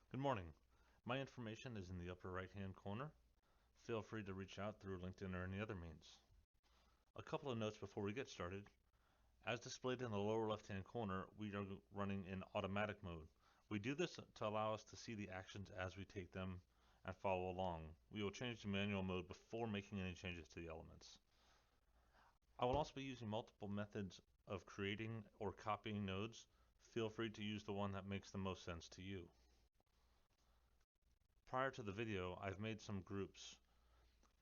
Good morning. My information is in the upper right-hand corner. Feel free to reach out through LinkedIn or any other means. A couple of notes before we get started. As displayed in the lower left-hand corner, we are running in automatic mode. We do this to allow us to see the actions as we take them and follow along. We will change to manual mode before making any changes to the elements. I will also be using multiple methods of creating or copying nodes. Feel free to use the one that makes the most sense to you. Prior to the video, I've made some groups.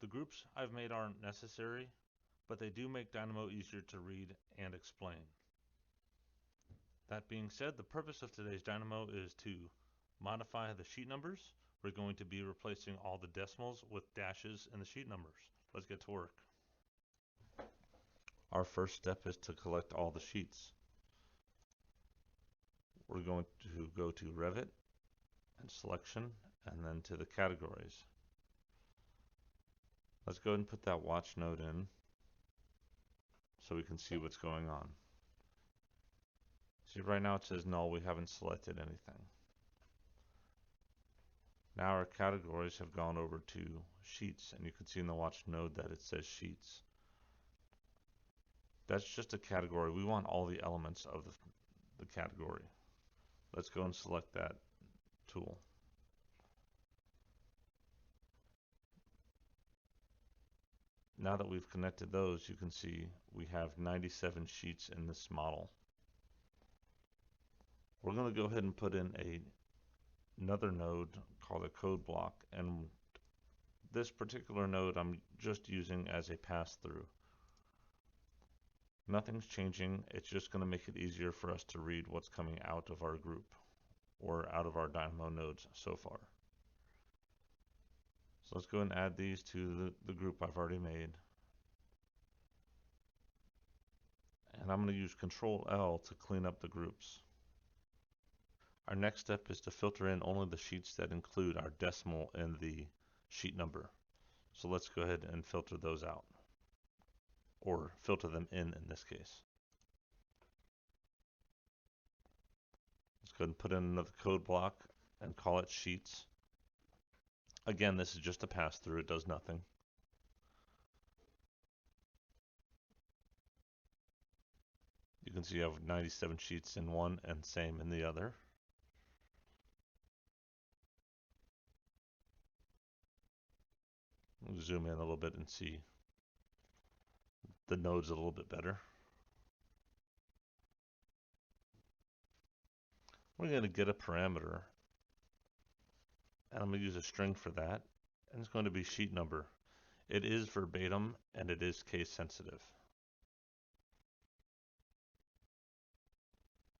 The groups I've made aren't necessary, but they do make Dynamo easier to read and explain. That being said, the purpose of today's Dynamo is to modify the sheet numbers. We're going to be replacing all the decimals with dashes in the sheet numbers. Let's get to work. Our first step is to collect all the sheets. We're going to go to Revit and Selection, and then to the categories. Let's go ahead and put that watch node in so we can see what's going on. See, right now it says null, we haven't selected anything. Now our categories have gone over to sheets, and you can see in the watch node that it says sheets. That's just a category. We want all the elements of the category. Let's go and select that tool. Now that we've connected those, you can see we have 97 sheets in this model. We're going to go ahead and put in another node called a code block, and this particular node I'm just using as a pass-through. Nothing's changing, it's just going to make it easier for us to read what's coming out of our group or out of our Dynamo nodes so far. So let's go and add these to the group I've already made. And I'm going to use Control L to clean up the groups. Our next step is to filter in only the sheets that include our decimal in the sheet number. So let's go ahead and filter those out, or filter them in this case. Let's go ahead and put in another code block and call it sheets. Again, this is just a pass through, it does nothing. You can see I have 97 sheets in one and same in the other. We'll zoom in a little bit and see the nodes a little bit better. We're going to get a parameter, and I'm going to use a string for that, and it's going to be sheet number. It is verbatim and it is case sensitive.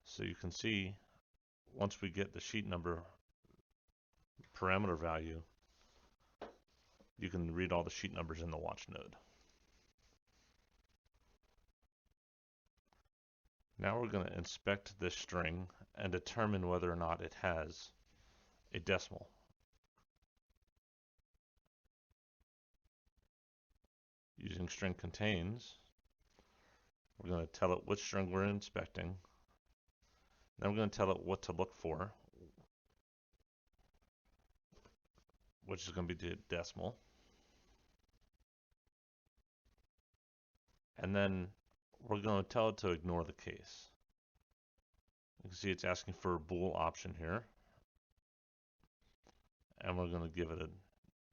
So you can see once we get the sheet number parameter value, you can read all the sheet numbers in the watch node. Now we're going to inspect this string and determine whether or not it has a decimal. Using string contains, we're going to tell it which string we're inspecting. Then we're going to tell it what to look for, which is going to be the decimal. And then we're going to tell it to ignore the case. You can see it's asking for a bool option here. And we're going to give it an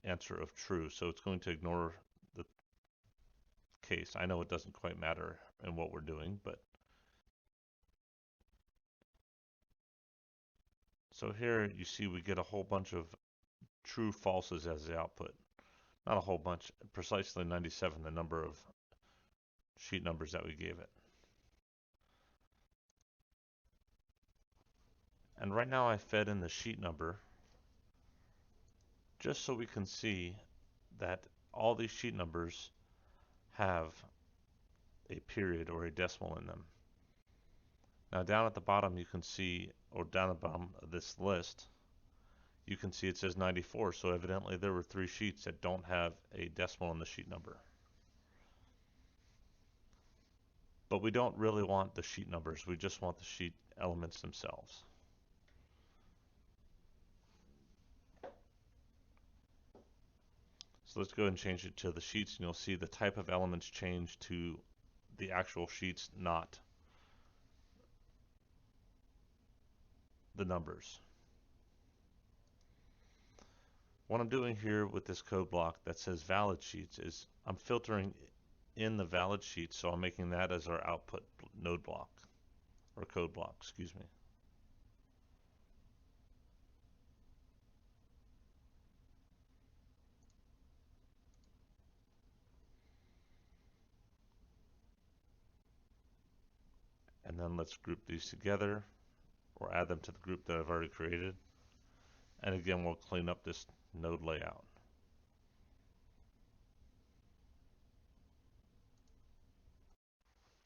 answer of true. So it's going to ignore the case. I know it doesn't quite matter in what we're doing, but so here you see we get a whole bunch of true falses as the output. Not a whole bunch, precisely 97, the number of sheet numbers that we gave it. And right now I fed in the sheet number just so we can see that all these sheet numbers have a period or a decimal in them. Now down at the bottom you can see, or down at the bottom of this list, you can see it says 94, so evidently there were 3 sheets that don't have a decimal in the sheet number. But we don't really want the sheet numbers, we just want the sheet elements themselves. So let's go ahead and change it to the sheets, and you'll see the type of elements change to the actual sheets, not the numbers. What I'm doing here with this code block that says valid sheets is I'm filtering in the valid sheet, so I'm making that as our output node block, or code block, excuse me. And then let's group these together, or add them to the group that I've already created. And again, we'll clean up this node layout.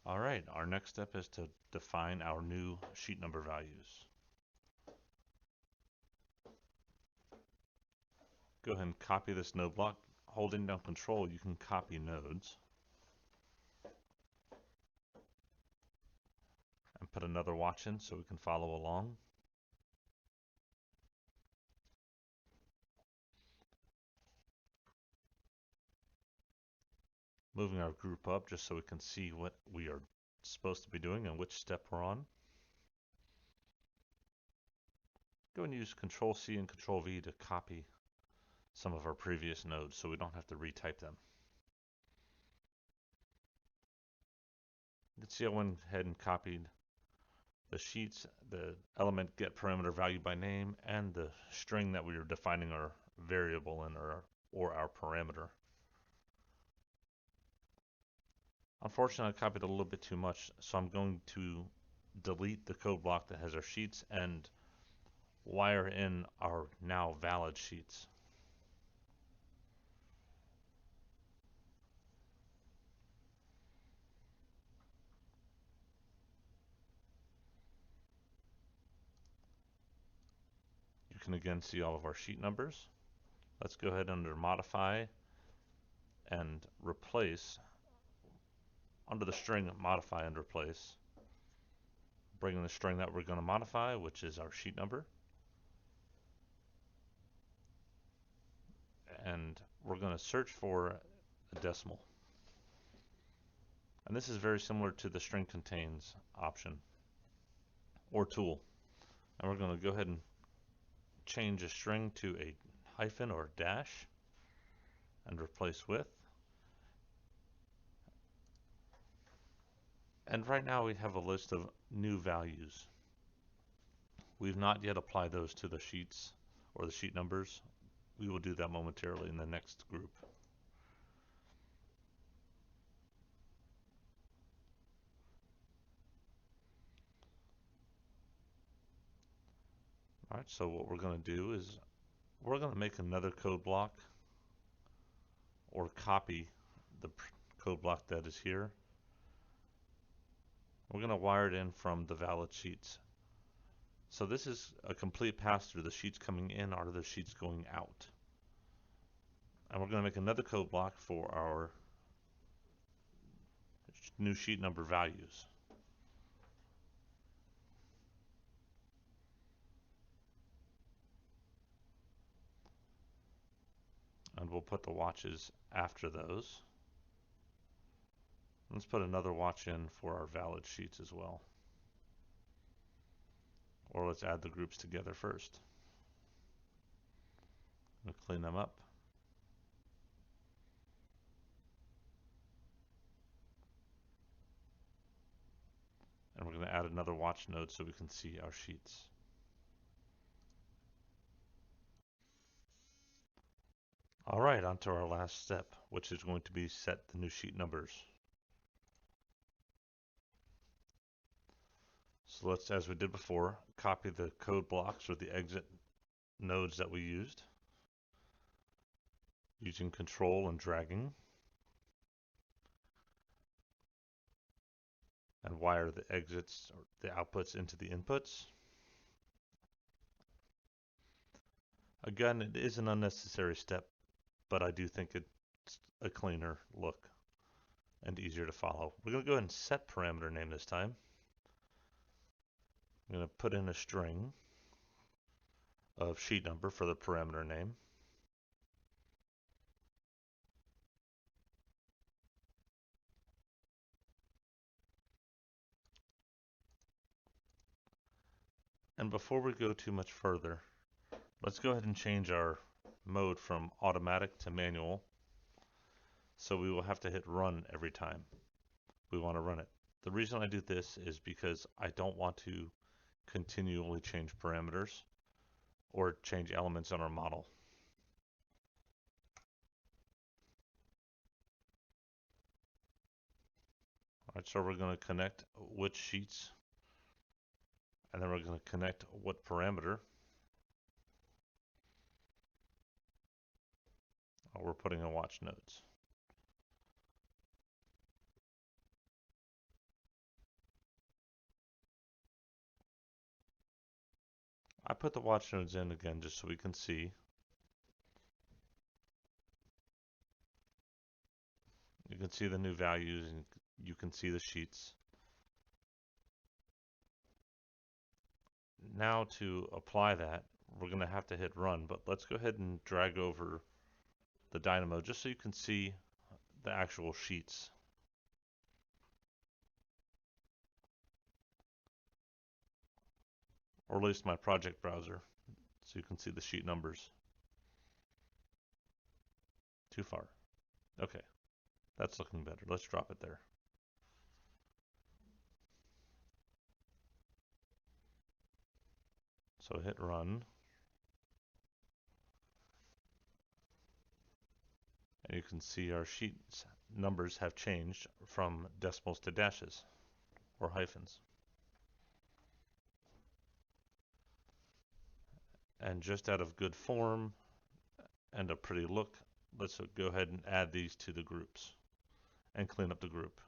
All right, our next step is to define our new sheet number values. Go ahead and copy this node block. Holding down Control, you can copy nodes. And put another watch in so we can follow along. Moving our group up just so we can see what we are supposed to be doing and which step we're on. Go and use Control C and Control V to copy some of our previous nodes so we don't have to retype them. You can see I went ahead and copied the sheets, the element get parameter value by name, and the string that we are defining our variable in, or our parameter. Unfortunately, I copied a little bit too much, so I'm going to delete the code block that has our sheets and wire in our now valid sheets. You can again see all of our sheet numbers. Let's go ahead under modify and replace, under the string modify and replace, bring in the string that we're going to modify, which is our sheet number. And we're going to search for a decimal. And this is very similar to the string contains option or tool. And we're going to go ahead and change a string to a hyphen or dash and replace with. And right now we have a list of new values. We've not yet applied those to the sheets or the sheet numbers. We will do that momentarily in the next group. All right, so what we're going to do is we're going to make another code block or copy the code block that is here. We're going to wire it in from the valid sheets. So this is a complete pass-through. The sheets coming in are the sheets going out. And we're going to make another code block for our new sheet number values. And we'll put the watches after those. Let's put another watch in for our valid sheets as well. Or let's add the groups together first. We'll clean them up. And we're going to add another watch node so we can see our sheets. All right, on to our last step, which is going to be set the new sheet numbers. So let's, as we did before, copy the code blocks or the exit nodes that we used using control and dragging, and wire the exits or the outputs into the inputs. Again, it is an unnecessary step, but I do think it's a cleaner look and easier to follow. We're going to go ahead and set parameter name this time. I'm going to put in a string of sheet number for the parameter name. And before we go too much further, let's go ahead and change our mode from automatic to manual. So we will have to hit run every time we want to run it. The reason I do this is because I don't want to continually change parameters or change elements on our model. All right, so we're going to connect which sheets, and then we're going to connect what parameter. We're putting in watch nodes. I put the watch nodes in again just so we can see. You can see the new values and you can see the sheets. Now to apply that, we're going to have to hit run, but let's go ahead and drag over the Dynamo just so you can see the actual sheets. Or at least my project browser, so you can see the sheet numbers. Too far. Okay, that's looking better. Let's drop it there. So hit run. And you can see our sheet numbers have changed from decimals to dashes or hyphens. And just out of good form and a pretty look, let's go ahead and add these to the groups and clean up the group.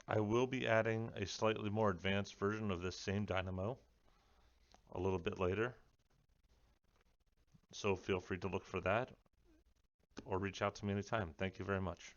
I will be adding a slightly more advanced version of this same Dynamo a little bit later, so feel free to look for that or reach out to me anytime. Thank you very much.